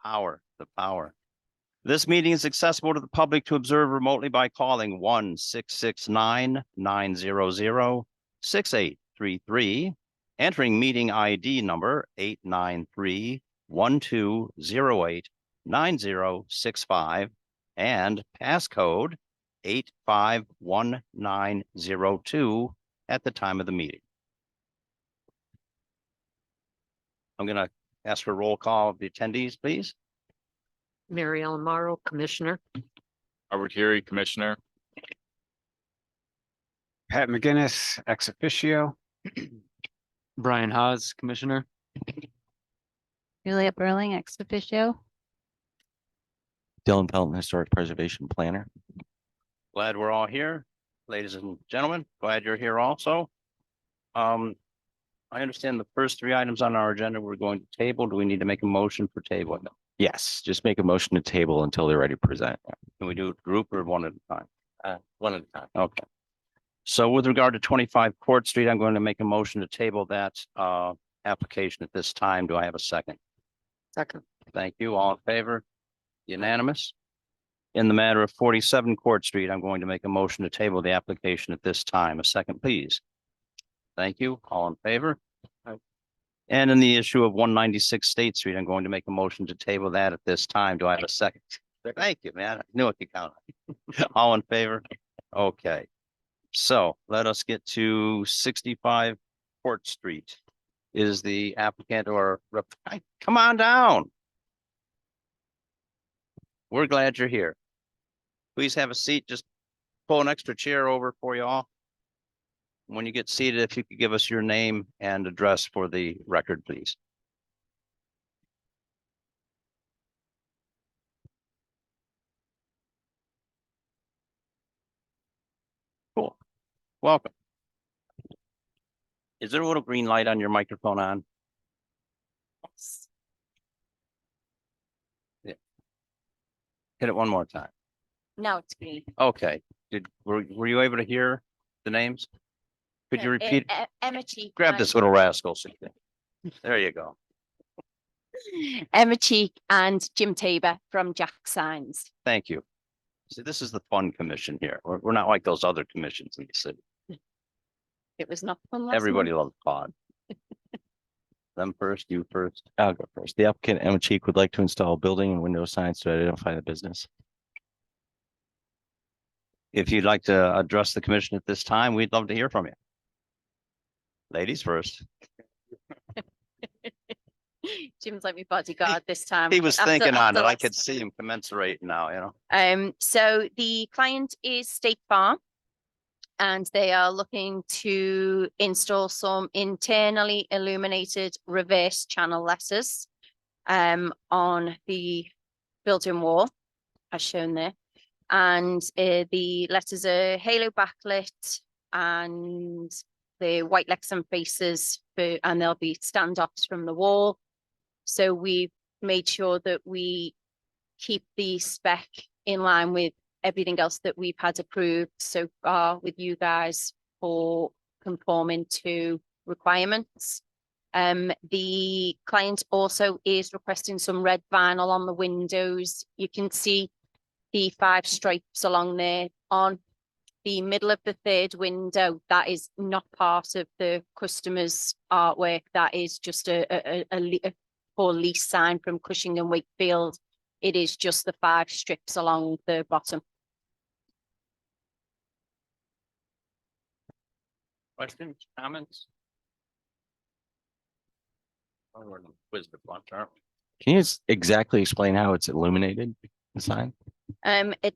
power, the power. This meeting is accessible to the public to observe remotely by calling 1-669-900-6833, entering meeting ID number 893-1208-9065 and passcode 851902 at the time of the meeting. I'm going to ask for a roll call of the attendees, please. Mary Ellen Morrow, Commissioner. Robert Geary, Commissioner. Pat McGinnis, ex officio. Brian Haas, Commissioner. Juliet Burling, ex officio. Dylan Pelton, Historic Preservation Planner. Glad we're all here, ladies and gentlemen. Glad you're here also. I understand the first three items on our agenda we're going to table. Do we need to make a motion for table? Yes, just make a motion to table until they're ready to present. Can we do it group or one at a time? One at a time. Okay. So with regard to 25 Court Street, I'm going to make a motion to table that application at this time. Do I have a second? Second. Thank you. All in favor? Unanimous. In the matter of 47 Court Street, I'm going to make a motion to table the application at this time. A second, please. Thank you. All in favor? And in the issue of 196 State Street, I'm going to make a motion to table that at this time. Do I have a second? Thank you, man. I knew I could count on you. All in favor? Okay. So let us get to 65 Court Street. Is the applicant or come on down? We're glad you're here. Please have a seat. Just pull an extra chair over for you all. When you get seated, if you could give us your name and address for the record, please. Cool. Welcome. Is there a little green light on your microphone on? Yes. Yeah. Hit it one more time. Now it's green. Okay. Were you able to hear the names? Could you repeat? Emma Cheek. Grab this little rascal. There you go. Emma Cheek and Jim Tabor from Jack Signs. Thank you. See, this is the fun commission here. We're not like those other commissions in the city. It was not fun last Everybody month. loves Caud. Them first, you first. I'll go first. The applicant, Emma Cheek, would like to install building and window signs to identify the business. If you'd like to address the commission at this time, we'd love to hear from you. Ladies first. Jim's like my bodyguard this time. He was After- thinking on after it. I last could time. see him commensurate now, you know. So the client is State Farm, and they are looking to install some internally illuminated reverse channel letters on the building wall, as shown there. And the letters are halo backlit, and the white Lexan faces, and they'll be standoffs from the wall. So we've made sure that we keep the spec in line with everything else that we've had approved so far with you guys for conforming to requirements. The client also is requesting some red vinyl on the windows. You can see the 5 stripes along there on the middle of the third window. That is not part of the customer's artwork. That is just a for lease sign from Cushing and Wakefield. It is just the 5 strips along the bottom. Questions, comments? Oh, we're in the wisdom bunch, aren't we? Can you just exactly explain how it's illuminated, the sign?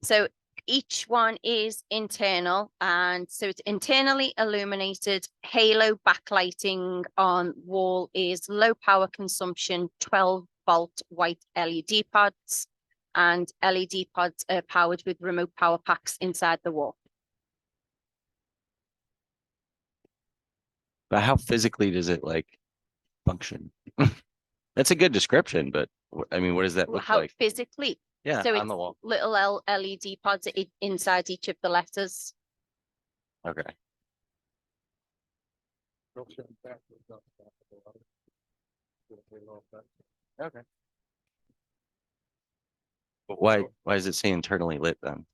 So each one is internal, and so it's internally illuminated. Halo backlighting on wall is low power consumption 12-volt white LED pods, and LED pods are powered with remote power packs inside the wall. But how physically does it like function? That's a good description, but I mean, what does that look How like? physically? Yeah, So on it's the wall. little LED pods inside each of the letters. Okay. Okay. But why does it say internally lit then?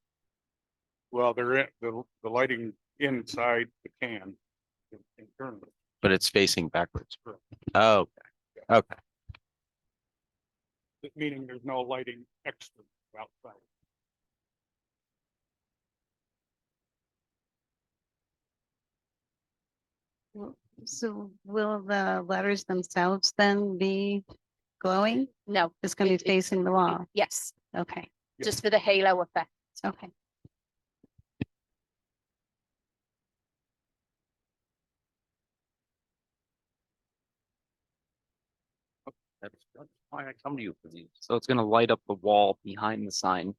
Well, they're in, the lighting inside the can internally. But it's facing backwards. Correct. Oh, okay. Meaning there's no lighting extra outside. So will the letters themselves then be glowing? No, It's gonna It- be facing the wall. yes, Okay, Yeah. just for the halo effect. okay. That's why I come to you for these. So it's gonna light up the wall behind the sign.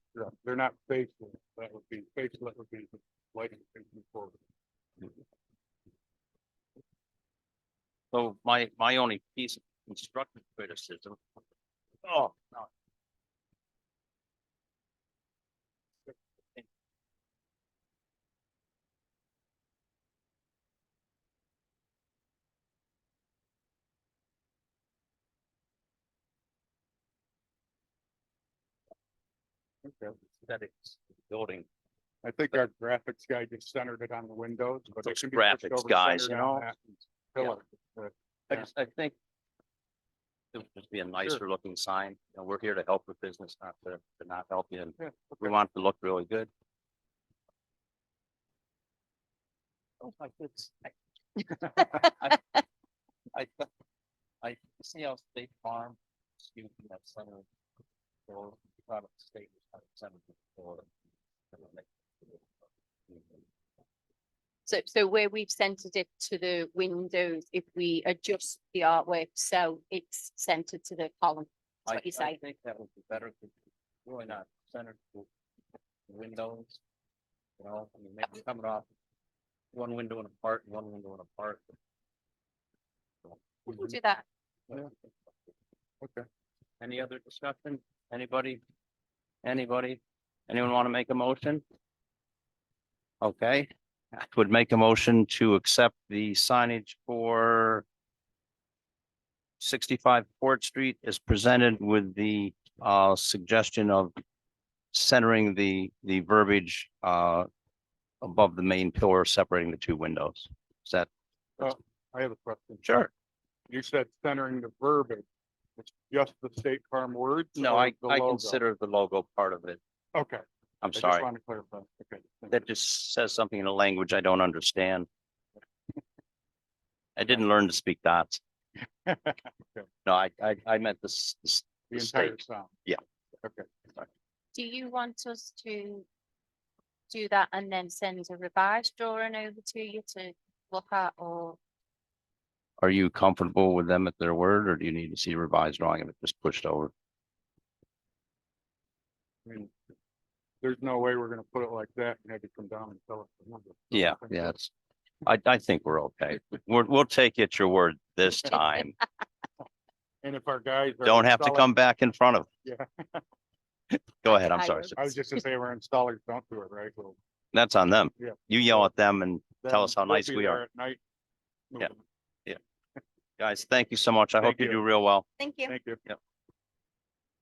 They're not facing, that would be facing, that would be the lighting facing forward. So my only piece of constructive criticism. Oh, no. Aesthetics, building, I think our graphics guy just centered it on the windows, but it Those can be pushed graphics over guys, centered you on know? that pillar. I think. It would just be a nicer looking sign, we're here to help with business, not to not help you, and Yeah, we okay. want it to look really good. Oh, my goodness. I, I see how State Farm, excuse me, that center. Or product state, center. So where we've centered it to the windows, if we adjust the artwork, so it's centered to the column. That's what you I say. think that would be better, because really not centered to the windows. You know, I mean, maybe coming off one window and apart, one window and apart. We can do that. Okay. Any other discussion? Anybody? Anybody? Anyone want to make a motion? Okay, I would make a motion to accept the signage for 65 Court Street is presented with the suggestion of centering the verbiage above the main pillar, separating the two windows. Is that? I have a question. Sure. You said centering the verbiage. It's just the State Farm words? No, or I the logo? consider the logo part of it. Okay. I'm I just sorry. wanted to clarify. Okay. thank That just says something in a language I don't understand. I didn't learn to speak dots. you. No, I meant this, The the entire state. sound. Yeah. Okay. Do you want us to do that and then send a revised drawing over to you to look at, or? Are you comfortable with them at their word, or do you need to see a revised drawing of it just pushed over? I mean, there's no way we're gonna put it like that and have you come down and tell us. the number. So I Yeah, think yeah, that's- I think we're okay. We'll take it your word this time. And if our guys. are Don't have to installing- come back in front of. Yeah. Go ahead, I'm I sorry. will. I was just gonna say, our installers don't do it, right? Well, That's on them. Yeah. You yell at them and tell then us how we'll nice be we there are. At night. Yeah. moving. Guys, thank you so much. I hope Thank you you. do real well. Thank you. Thank you.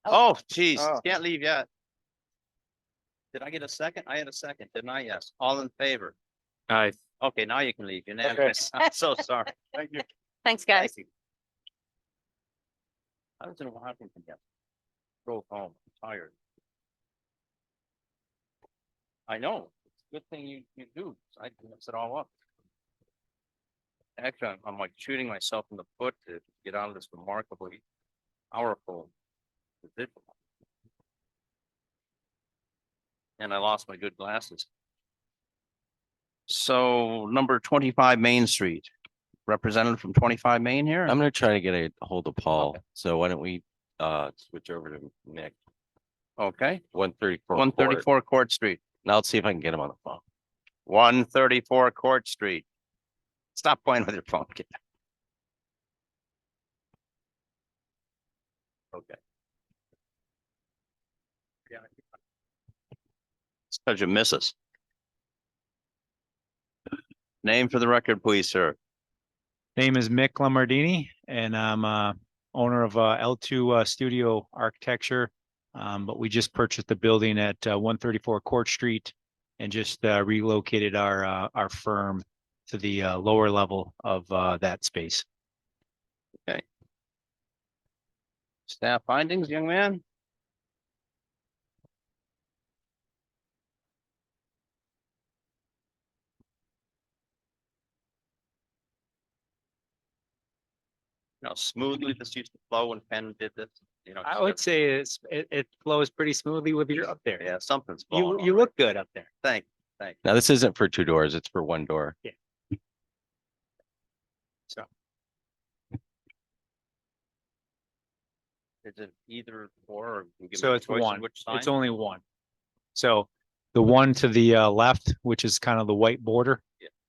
Oh, geez, Oh. can't leave yet. Did I get a second? I had a second, didn't I? Yes. All in favor? Aye. Okay, now you can leave. Unanimous. I'm so sorry. Thank you. Thanks, guys. Thank you. I was in Washington. Yeah. Drove home, tired. I know. It's a good thing you do. I mix it all up. Actually, I'm like shooting myself in the foot to get out of this remarkably powerful position. And I lost my good glasses. So number 25 Main Street, representative from 25 Main here. I'm gonna try to get a hold of Paul. Okay. So why don't we switch over to Nick, Okay, 134. 134 Court Street, Now let's see if I can get him on the phone. 134 Court Street. Stop playing with your phone, kid. Okay. Yeah. It's because you miss us. Name for the record, please, sir. Name is Mick Lombardini, and I'm owner of L2 Studio Architecture But we just purchased the building at 134 Court Street and just relocated our firm to the lower level of that space. Staff findings, young man? Smoothly this used to flow when Penn did this, I would say it flows pretty smoothly with you up there. Yeah, something's flowing. You look good up there. Thank. Now, this isn't for 2 doors, it's for 1 door. Is it either or? You give me So a it's choice of one. Which It's sign? only one. So the one to the left, which is kind of the white border.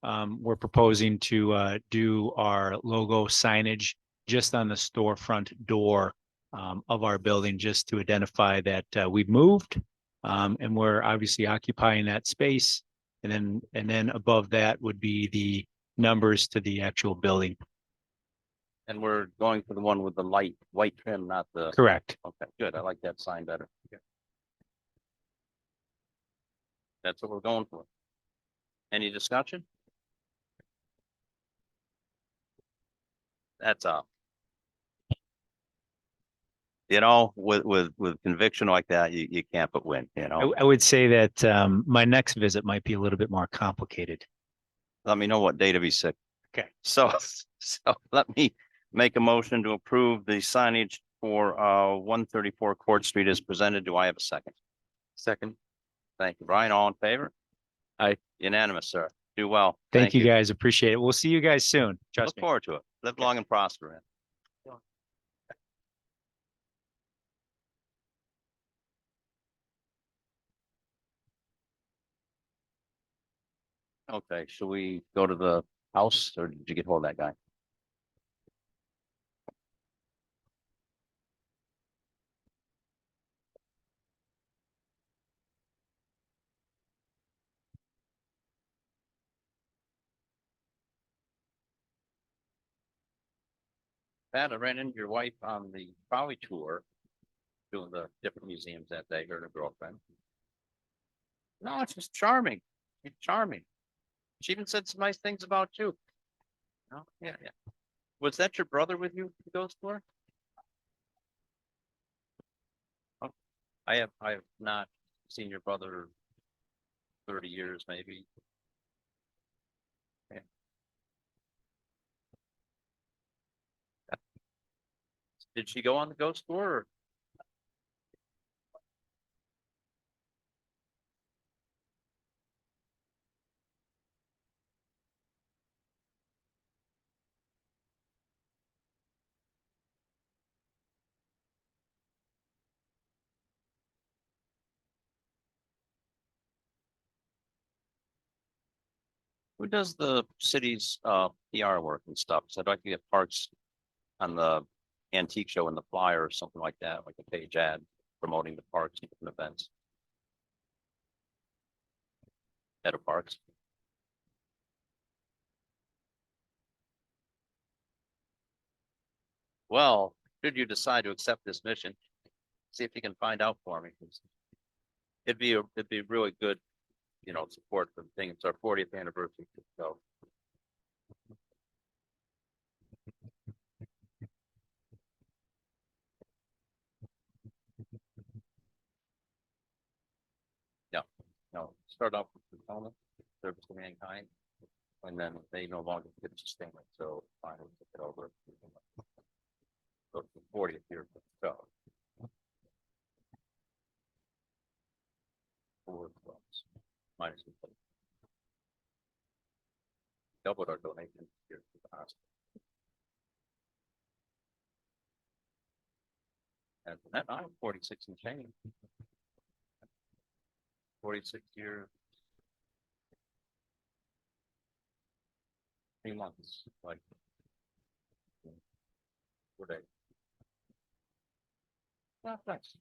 We're proposing to do our logo signage just on the storefront door of our building, just to identify that we've moved. And we're obviously occupying that space. And then above that would be the numbers to the actual building. And we're going for the one with the light white trim, not the. Correct. Okay, good. I like that sign better. That's what we're going for. Any discussion? That's all. With conviction like that, you can't but win, I would say that my next visit might be a little bit more complicated. Let me know what day to be sick. Okay. So let me make a motion to approve the signage for 134 Court Street as presented. Do I have a second? Second. Thank you, Brian. All in favor? Aye. Unanimous, sir. Do well. Thank you guys. Appreciate it. We'll see you guys soon. Trust Look me. forward to it. Live long and prosper, man. Okay, should we go to the house or did you get hold of that guy? Pat, I ran into your wife on the trolley tour, doing the different museums that day, her and her girlfriend. No, it's just charming. It's charming. She even said some nice things about you. Oh, yeah. Was that your brother with you to go tour? Oh, I have not seen your brother 30 years, maybe. Yeah. Did she go on the ghost tour? Or? Who does the city's PR work and stuff? So I'd like to get parks on the antique show in the flyer or something like that, like a page ad promoting the parks and different events. At a parks. Well, should you decide to accept this mission, see if you can find out for me. 'Cause it'd be really good, support for the thing. It's our 40th anniversary, so. No, start off with the component, service to mankind, and then they no longer could sustain it, so finally took it over. So it's the 40th year, so. Four clubs, minus the plate. Doubled our donation here to the hospital. And that I'm 46 and change. 46 years. 3 months, like. 4 days. Not nice.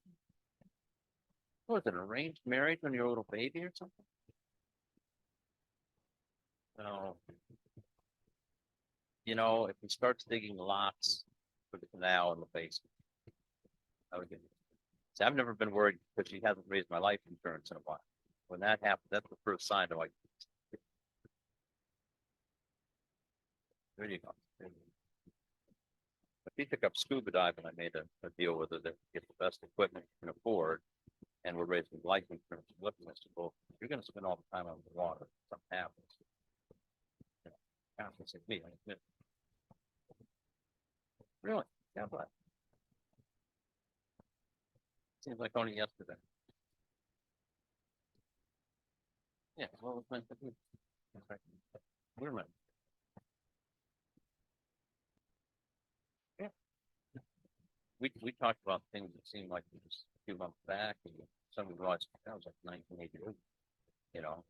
Was it arranged marriage when you were a little baby or something? No. If he starts digging lots for the canal in the basement. I would get See, I've never been worried because she hasn't raised my life insurance in a while. When that happens, that's the first sign of like. There you go. If he took up scuba diving, I made a deal with her that get the best equipment you can afford. And we're raising life insurance. Looking at it, well, you're gonna spend all the time on the water, something happens. You know, happens to me, I admit. Really? Yeah, but. Seems like only yesterday. Yeah, well, it was meant to be. Wait a minute. Yeah. We talked about things that seemed like it was a few months back, and some realized that was like 1988. You know,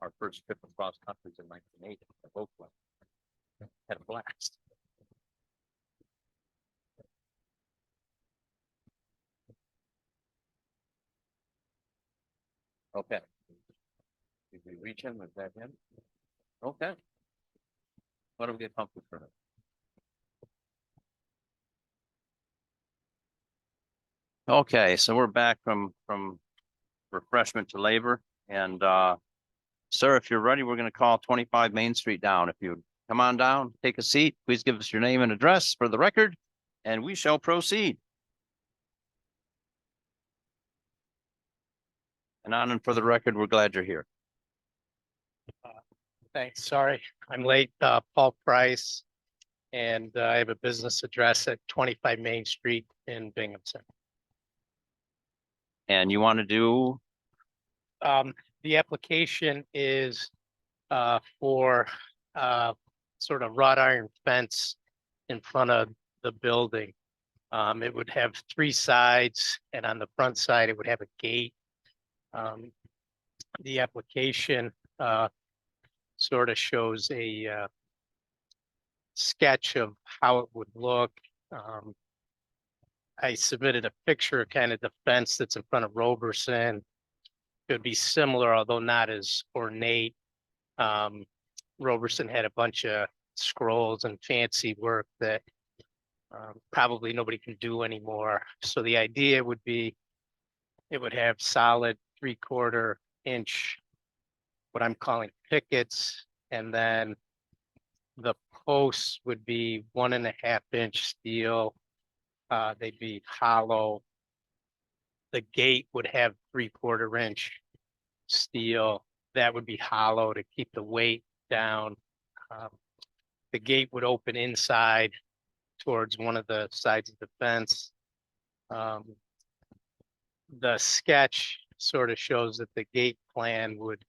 our first trip across country in 1980, the boat went. Had a blast. Okay. Did we reach him? Was that him? Okay. What do we get pumped for? Okay, so we're back from refreshment to labor, and sir, if you're ready, we're gonna call 25 Main Street down. If you come on down, take a seat, please give us your name and address for the record, and we shall proceed. And on and for the record, we're glad you're here. Thanks, sorry, I'm late, Paul Price. And I have a business address at 25 Main Street in Binghamton. And you want to do, The application is for sort of wrought iron fence in front of the building. It would have 3 sides, and on the front side, it would have a gate. The application sort of shows a sketch of how it would look. I submitted a picture of kind of the fence that's in front of Roberson. It would be similar, although not as ornate. Roberson had a bunch of scrolls and fancy work that probably nobody can do anymore. So the idea would be it would have solid 3/4 inch, what I'm calling pickets, and then the posts would be 1.5 inch steel. They'd be hollow. The gate would have 3/4 inch steel. That would be hollow to keep the weight down. The gate would open inside towards one of the sides of the fence. The sketch sort of shows that the gate plan would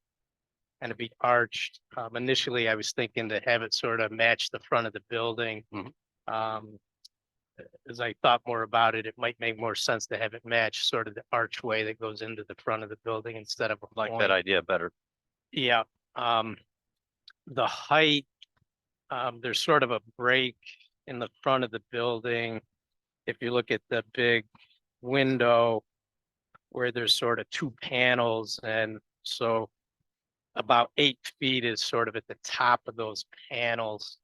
kind of be arched. Initially, I was thinking to have it sort of match the front of the building. As I thought more about it, it might make more sense to have it match sort of the archway that goes into the front of the building instead of a like point. that idea better? Yeah, the height, there's sort of a break in the front of the building. If you look at the big window where there's sort of 2 panels, and so about 8 feet is sort of at the top of those panels.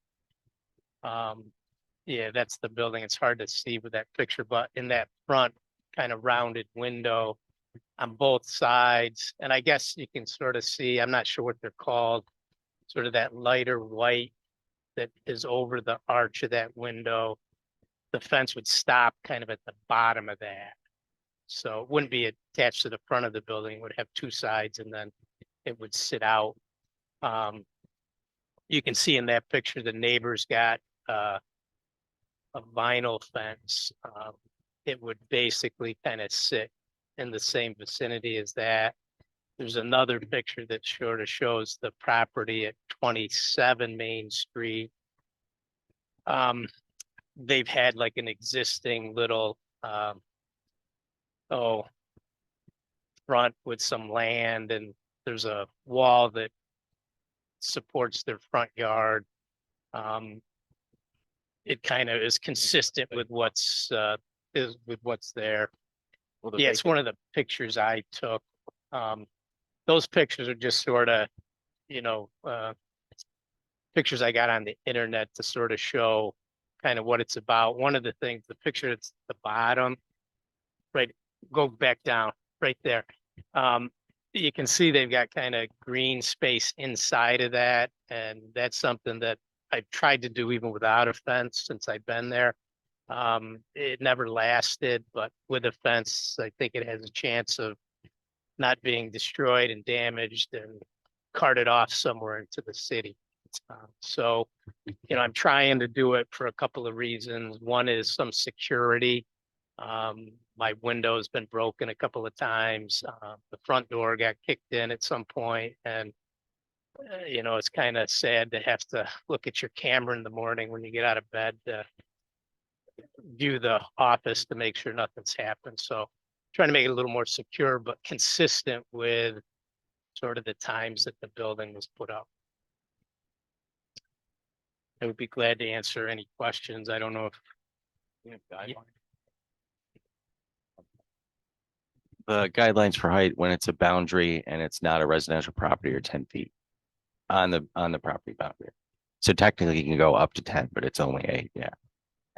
Yeah, that's the building. It's hard to see with that picture, but in that front kind of rounded window on both sides, and I guess you can sort of see, I'm not sure what they're called, sort of that lighter white that is over the arch of that window. The fence would stop kind of at the bottom of that. So it wouldn't be attached to the front of the building. It would have 2 sides, and then it would sit out. You can see in that picture, the neighbors got a vinyl fence. It would basically kind of sit in the same vicinity as that. There's another picture that sort of shows the property at 27 Main Street. They've had like an existing little front with some land, and there's a wall that supports their front yard. It kind of is consistent with what's there. Yeah, it's one of the pictures I took. Those pictures are just sort of, pictures I got on the internet to sort of show kind of what it's about. One of the things, the picture that's at the bottom, right go back down right there. You can see they've got kind of green space inside of that, and that's something that I've tried to do even without a fence since I've been there. It never lasted, but with a fence, I think it has a chance of not being destroyed and damaged and carted off somewhere into the city. So, I'm trying to do it for a couple of reasons. One is some security. My window's been broken a couple of times. The front door got kicked in at some point, and it's kind of sad to have to look at your camera in the morning when you get out of bed to view the office to make sure nothing's happened. So trying to make it a little more secure, but consistent with sort of the times that the building was put up. I would be glad to answer any questions. I don't know if The guidelines for height when it's a boundary and it's not a residential property are 10 feet on the property boundary. So technically you can go up to 10, but it's only 8, yeah.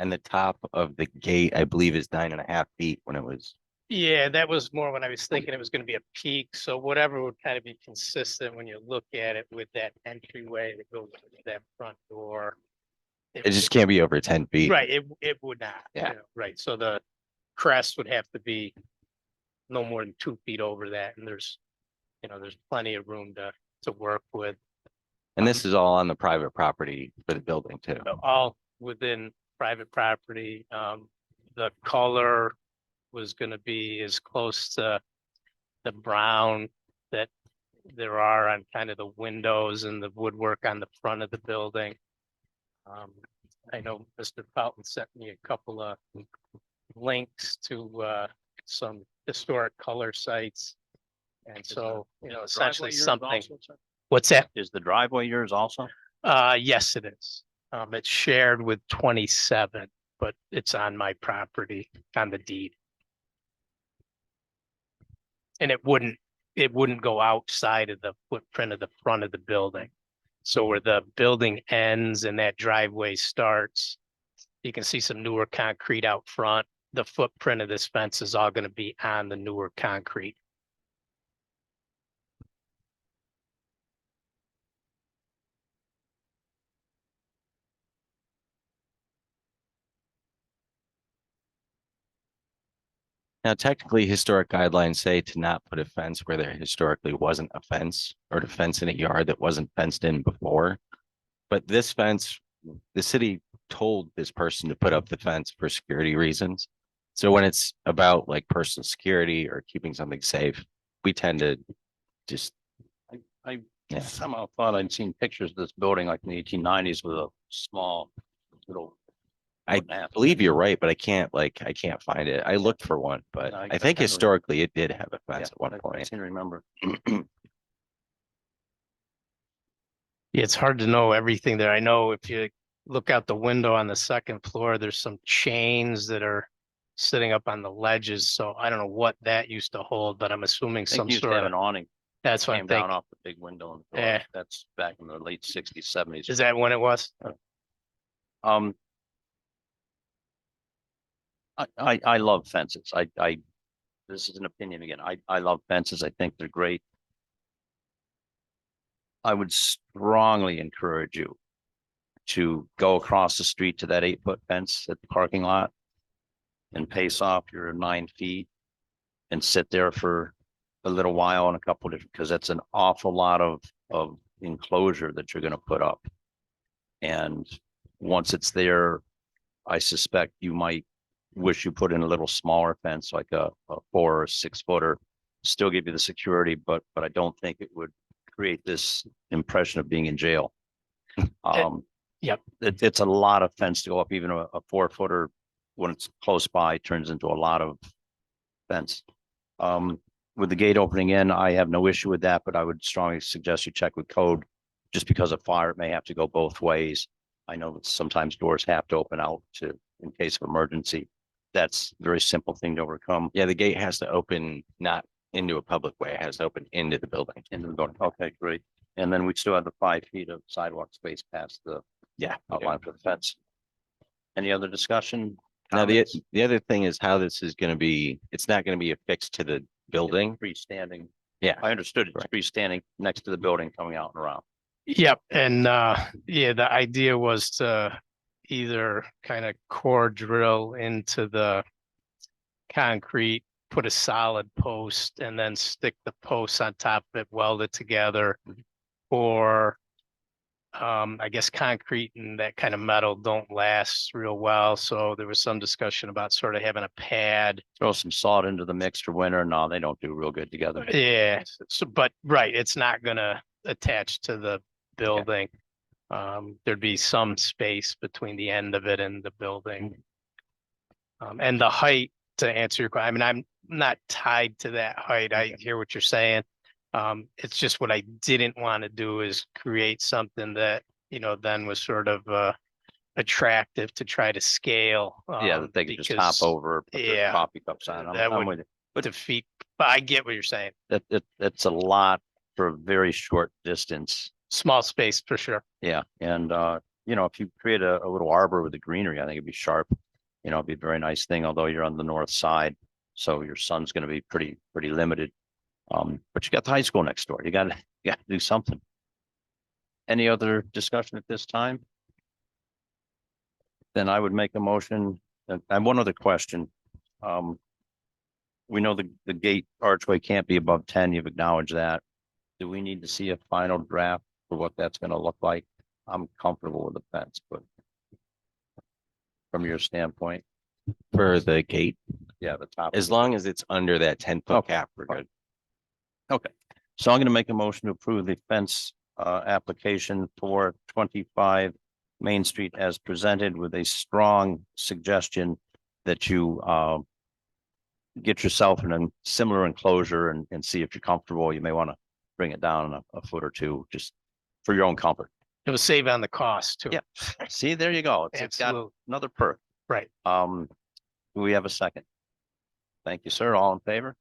And the top of the gate, I believe, is 9.5 feet when it was. Yeah, that was more when I was thinking it was going to be a peak. So whatever would kind of be consistent when you look at it with that entryway that goes to that front door. It just can't be over 10 feet. Right, it would not. Yeah. Right, so the crest would have to be no more than 2 feet over that, and there's plenty of room to work with. And this is all on the private property for the building too. All within private property. The color was gonna be as close to the brown that there are on kind of the windows and the woodwork on the front of the building. I know Mr. Fountain sent me a couple of links to some historic color sites. And so, essentially something. What's that? Is the driveway yours also? Yes, it is. It's shared with 27, but it's on my property on the deed. And it wouldn't go outside of the footprint of the front of the building. So where the building ends and that driveway starts, you can see some newer concrete out front. The footprint of this fence is all going to be on the newer concrete. Now, technically, historic guidelines say to not put a fence where there historically wasn't a fence, or to fence in a yard that wasn't fenced in before. But this fence, the city told this person to put up the fence for security reasons. So when it's about like personal security or keeping something safe, we tend to just, I yeah. somehow thought I'd seen pictures of this building like in the 1890s with a small little. I believe you're right, but I can't find it. I looked for one, but I I think kinda- historically it did have a Yeah, fence at one I point. seem to remember. Yeah, it's hard to know everything there. I know if you look out the window on the second floor, there's some chains that are sitting up on the ledges. So I don't know what that used to hold, but I'm assuming I think some you used to sort have of, an awning. that's what Came I'm down thinking. off the big window. In the door. Yeah. That's back in the late 60s, 70s. Is that when it was? I love fences. This is an opinion again. I love fences. I think they're great. I would strongly encourage you to go across the street to that 8-foot fence at the parking lot and pace off your 9 feet and sit there for a little while on a couple of different, because that's an awful lot of enclosure that you're going to put up. And once it's there, I suspect you might wish you put in a little smaller fence, like a 4 or 6 footer, still give you the security, but I don't think it would create this impression of being in jail. Yep. It's a lot of fence to go up. Even a 4 footer, when it's close by, turns into a lot of fence. With the gate opening in, I have no issue with that, but I would strongly suggest you check with code. Just because of fire, it may have to go both ways. I know that sometimes doors have to open out in case of emergency. That's a very simple thing to overcome. Yeah, the gate has to open not into a public way. It has to open into the building. Into the building. Okay, great. And then we still have the 5 feet of sidewalk space past the Yeah. outline for the fence. Any other discussion? Now, comments? the other thing is how this is gonna be, it's not gonna be affixed to the building. Freestanding. Yeah. I understood it's freestanding next to the building coming out and around. Yep, and yeah, the idea was to either kind of core drill into the concrete, put a solid post and then stick the posts on top of it, weld it together. Or I guess concrete and that kind of metal don't last real well, so there was some discussion about sort of having a pad. Throw some salt into the mix for winter. No, they don't do real good together. Yeah, so but right, it's not gonna attach to the building. There'd be some space between the end of it and the building. And the height, to answer your question, I mean, I'm not tied to that height. I hear what you're saying. It's just what I didn't want to do is create something that, you know, then was sort of attractive to try to scale. Yeah, that they could just hop because over, put their yeah, coffee cups on. that I'm would- with you. But defeat, but I get what you're saying. it's a lot for a very short distance. Small space for sure. Yeah, and you know, if you create a little arbor with the greenery, I think it'd be sharp. You know, it'd be a very nice thing, although you're on the north side, so your sun's gonna be pretty limited. But you got the high school next door. You gotta do something. Any other discussion at this time? Then I would make a motion, and one other question. We know the gate archway can't be above 10. You've acknowledged that. Do we need to see a final draft for what that's gonna look like? I'm comfortable with the fence, but from your standpoint, For the gate, yeah, the top. as long as it's under that 10-foot Okay, cap, we're fine. good. Okay, so I'm gonna make a motion to approve the fence application for 25 Main Street as presented with a strong suggestion that you get yourself in a similar enclosure and see if you're comfortable. You may want to bring it down a foot or two, just for your own comfort. It was save on the cost too. Yeah. See, there you go. It's got Absolutely. another perk. Right. Do we have a second? Thank you, sir. All in favor?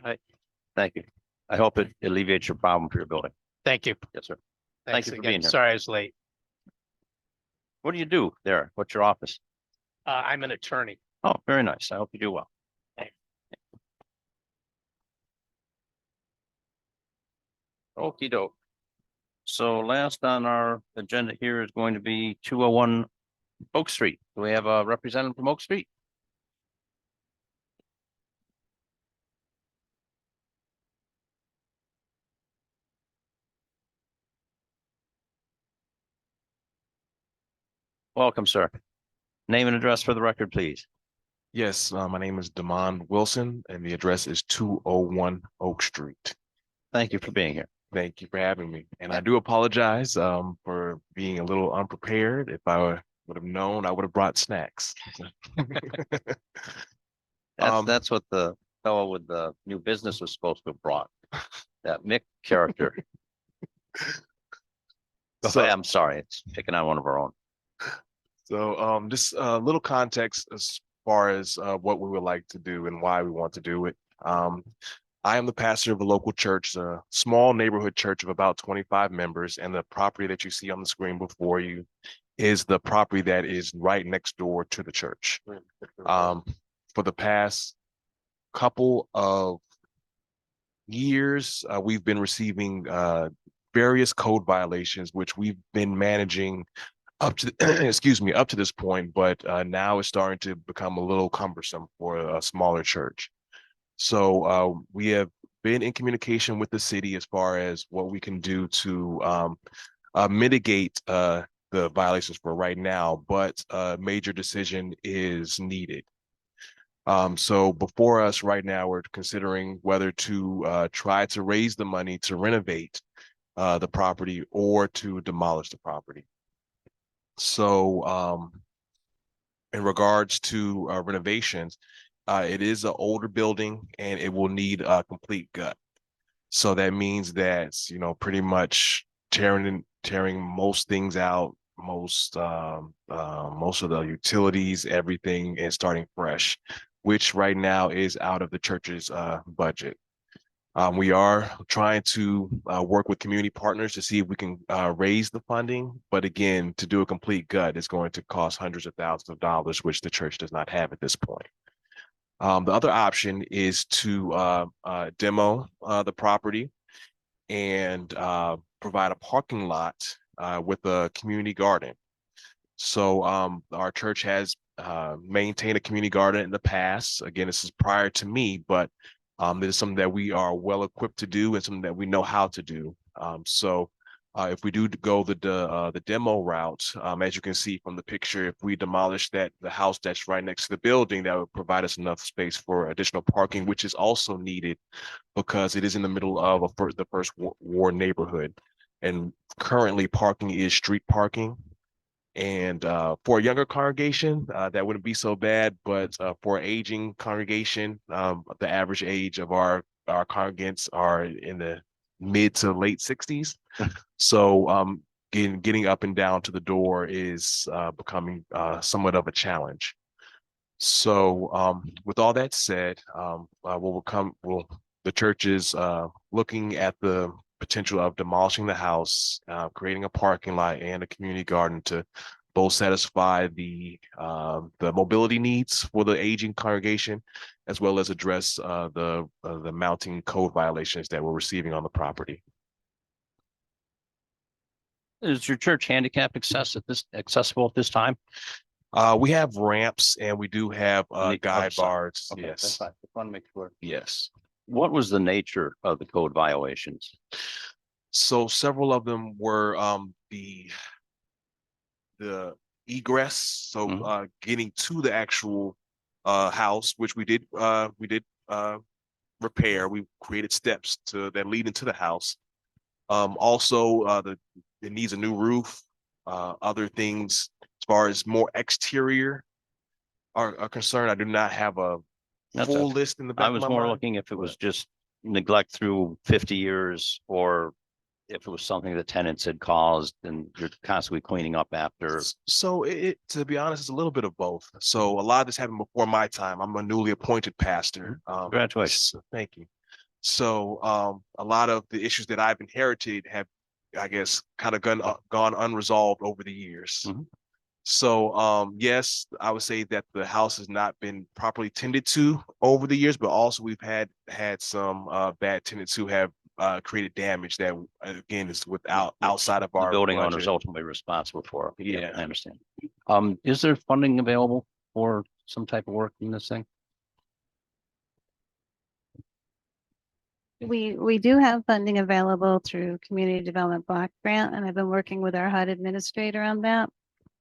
Aye. Thank you. I hope it alleviates your problem for your building. Thank you. Yes, sir. Thanks you for again. being here. Sorry I was late. What do you do there? What's your office? I'm an attorney. Oh, very nice. I hope you do well. Thanks. Okey doke. So last on our agenda here is going to be 201 Oak Street. Do we have a representative from Oak Street? Welcome, sir. Name and address for the record, please. Yes, my name is Damon Wilson and the address is 201 Oak Street. Thank you for being here. Thank you for having me. And I do apologize for being a little unprepared. If I would have known, I would have brought snacks. That's what the fellow with the new business was supposed to have brought. That Mick character. So- I'm sorry, it's picking on one of our own. So just a little context as far as what we would like to do and why we want to do it. I am the pastor of a local church, a small neighborhood church of about 25 members, and the property that you see on the screen before you is the property that is right next door to the church. For the past couple of years, we've been receiving various code violations, which we've been managing up to excuse me, up to this point, but now it's starting to become a little cumbersome for a smaller church. So we have been in communication with the city as far as what we can do to mitigate the violations for right now, but a major decision is needed. So before us right now, we're considering whether to try to raise the money to renovate the property or to demolish the property. So in regards to renovations, it is an older building and it will need a complete gut. So that means that, you know, pretty much tearing most things out, most of the utilities, everything, and starting fresh, which right now is out of the church's budget. We are trying to work with community partners to see if we can raise the funding. But again, to do a complete gut is going to cost hundreds of thousands of dollars, which the church does not have at this point. The other option is to demo the property and provide a parking lot with a community garden. So our church has maintained a community garden in the past. Again, this is prior to me, but this is something that we are well equipped to do and something that we know how to do. So if we do go the demo route, as you can see from the picture, if we demolish the house that's right next to the building, that would provide us enough space for additional parking, which is also needed because it is in the middle of the first ward neighborhood. And currently parking is street parking. And for a younger congregation, that wouldn't be so bad. But for an aging congregation, the average age of our congregants are in the mid to late 60s. So getting up and down to the door is becoming somewhat of a challenge. So with all that said, the church is looking at the potential of demolishing the house, creating a parking lot and a community garden to both satisfy the mobility needs for the aging congregation, as well as address the mounting code violations that we're receiving on the property. Is your church handicap accessible at this time? We have ramps and we do have On the guide other side. bars. Okay, that's Yes, fine. Just want to make sure. yes. What was the nature of the code violations? So several of them were the egress, so Mhm. getting to the actual house, which we did repair. We created steps that lead into the house. Also it needs a new roof. Other things as far as more exterior are concerned, I do not have a That's full okay. list in the back I of was my more mind. looking if it was just neglect through 50 years or if it was something the tenants had caused and you're constantly cleaning up after. So to be honest, it's a little bit of both. So a lot of this happened before my time. I'm a newly appointed pastor. Congratulations. Thank you. So a lot of the issues that I've inherited have, I guess, kind of gone unresolved over the years. Mhm. So yes, I would say that the house has not been properly tended to over the years, but also we've had some bad tenants who have created damage that again is outside of The our building owner is budget. ultimately responsible for. Yeah. I understand. Is there funding available for some type of work in this thing? We do have funding available through Community Development Block Grant, and I've been working with our HUD administrator on that.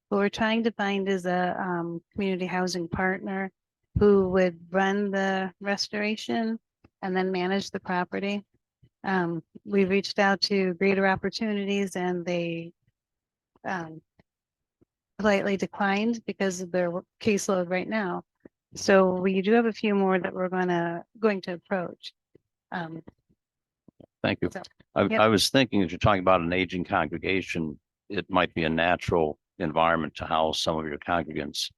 What we're trying to find is a community housing partner who would run the restoration and then manage the property. We reached out to Greater Opportunities and they politely declined because of their caseload right now. So we do have a few more that we're going to approach. Thank you. So, I yep. was thinking, as you're talking about an aging congregation, it might be a natural environment to house some of your congregants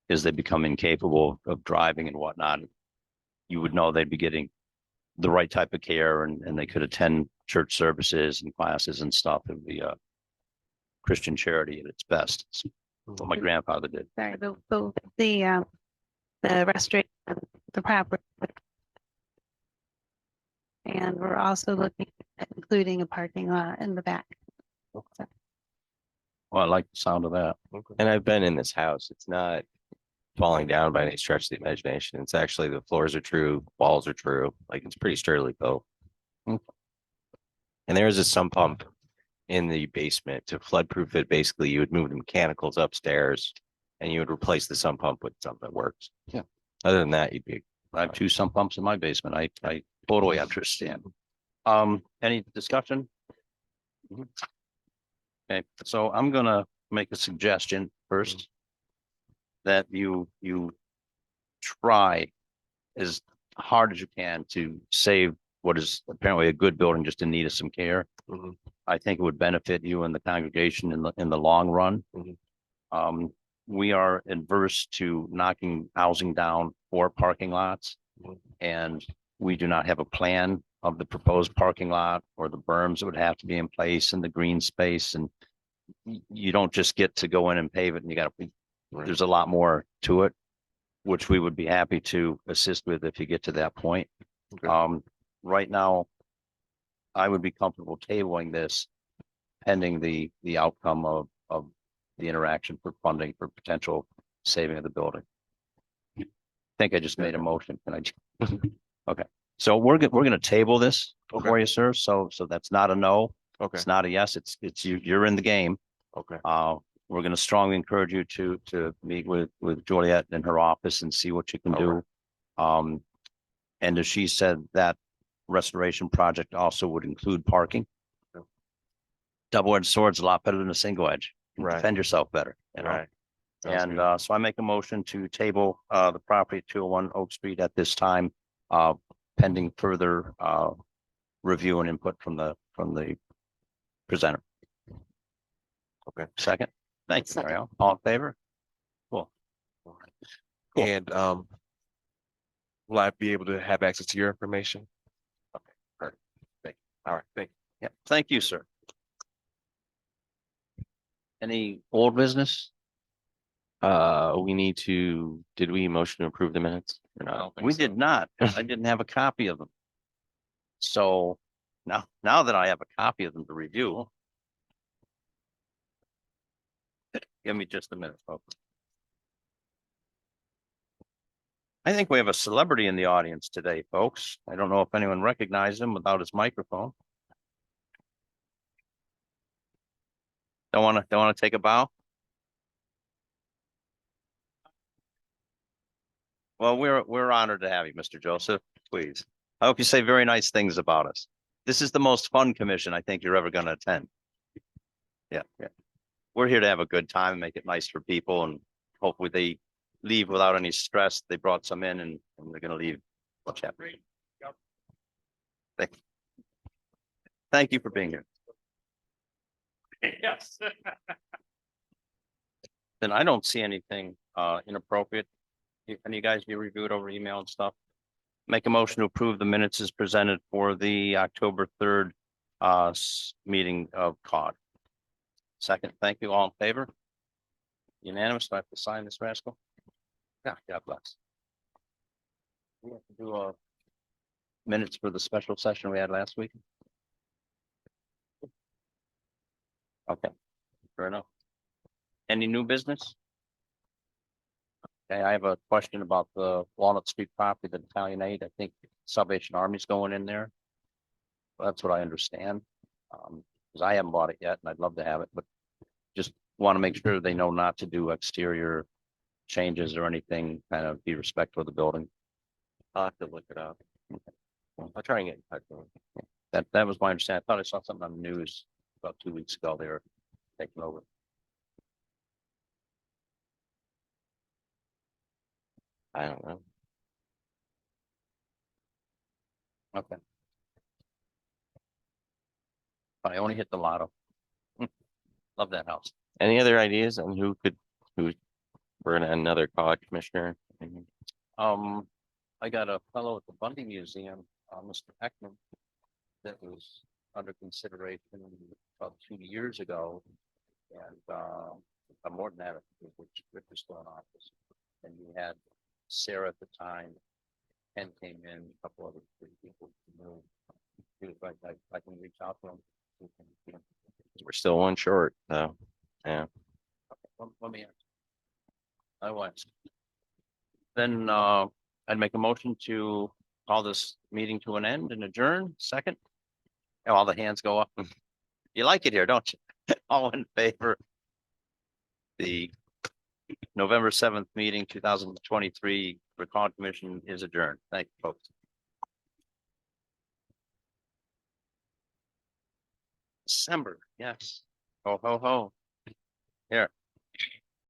as they become incapable of driving and whatnot. You would know they'd be getting the right type of care and they could attend church services and classes and stuff. It would be a Christian charity at its best. It's what my grandfather did. Sorry, the restoration of the property. And we're also looking at including a parking lot in the back. So, Well, I like the sound of that. And I've been in this house. It's not falling down by any stretch of the imagination. It's actually the floors are true, walls are true. Like it's pretty sturdily built. Mm. And there is a sump pump in the basement to flood proof it. Basically, you would move the mechanicals upstairs and you would replace the sump pump with something that works. Yeah. Other than that, you'd be. I have 2 sump pumps in my basement. I totally understand. Any discussion? Mhm. Okay, so I'm gonna make a suggestion first. That you try as hard as you can to save what is apparently a good building just in need of some care. Mhm. I think it would benefit you and the congregation in the long run. Mhm. We are adverse to knocking housing down for parking lots. Mhm. And we do not have a plan of the proposed parking lot or the berms that would have to be in place and the green space and you don't just get to go in and pave it and you gotta, there's a lot more to it, which we would be happy to assist with if you get to that point. Okay. Right now, I would be comfortable tabling this pending the outcome of the interaction for funding for potential saving of the building. I think I just made a motion. Can I? Okay, so we're gonna table this Okay. for you, sir. So that's not a no. Okay, It's not a yes. It's you're in the game. okay, We're gonna strongly encourage you to meet with Juliet in her office and see what you can do. And as she said, that restoration project also would include parking. Yeah. Double-edged sword's a lot better than a single edge. You can Right. Defend yourself better, you know? right. Sounds And good. so I make a motion to table the property at 201 Oak Street at this time, pending further review and input from the presenter. Okay. Second, thank you, Second. Mariel. All in favor? Cool. Cool. And will I be able to have access to your information? Okay, perfect. Thank you. All right, thank you. Yeah, thank you, sir. Any old business? We need to, did we motion to approve the minutes or I not? don't think We so. did not. I didn't have a copy of them. So now that I have a copy of them to review. Give me just a minute, folks. I think we have a celebrity in the audience today, folks. I don't know if anyone recognized him without his microphone. Don't want to take a bow? Well, we're honored to have you, Mr. Joseph, please. I hope you say very nice things about us. This is the most fun commission I think you're ever going to attend. Yeah, yeah. We're here to have a good time and make it nice for people and hopefully they leave without any stress. They brought some in and they're going to leave. Much happier. Thank you for being here. Yes. Then I don't see anything inappropriate. Can you guys be reviewed over email and stuff? Make a motion to approve the minutes as presented for the October 3rd meeting of Caud. Second, thank you. All in favor? Unanimous. Do I have to sign this rascal? Yeah, God bless. We have to do minutes for the special session we had last week. Okay, fair enough. Any new business? Okay, I have a question about the Walnut Street property, the Italian Aid. I think Salvation Army's going in there. That's what I understand. Because I haven't bought it yet and I'd love to have it, but just want to make sure they know not to do exterior changes or anything, kind of be respectful of the building. I'll have to look it up. I'll try and get in touch with them. That was my understanding. I thought I saw something on the news about 2 weeks ago. They were taking over. I don't know. Okay. I only hit the lotto. Love that house. Any other ideas on who we're in another COG commissioner? I got a fellow at the Bundy Museum, Mr. Heckman, that was under consideration about 2 years ago. And more than that, which Rick was still in office. And you had Sarah at the time, Ken came in, a couple other people. He was like, I can reach out to him. We're still one short, though. Yeah. Let me ask. I was. Then I'd make a motion to call this meeting to an end and adjourn. Second. And all the hands go up. You like it here, don't you? All in favor. The November 7th meeting, 2023 Recall Commission is adjourned. Thank you, folks. December, yes. Ho, ho, ho. Here.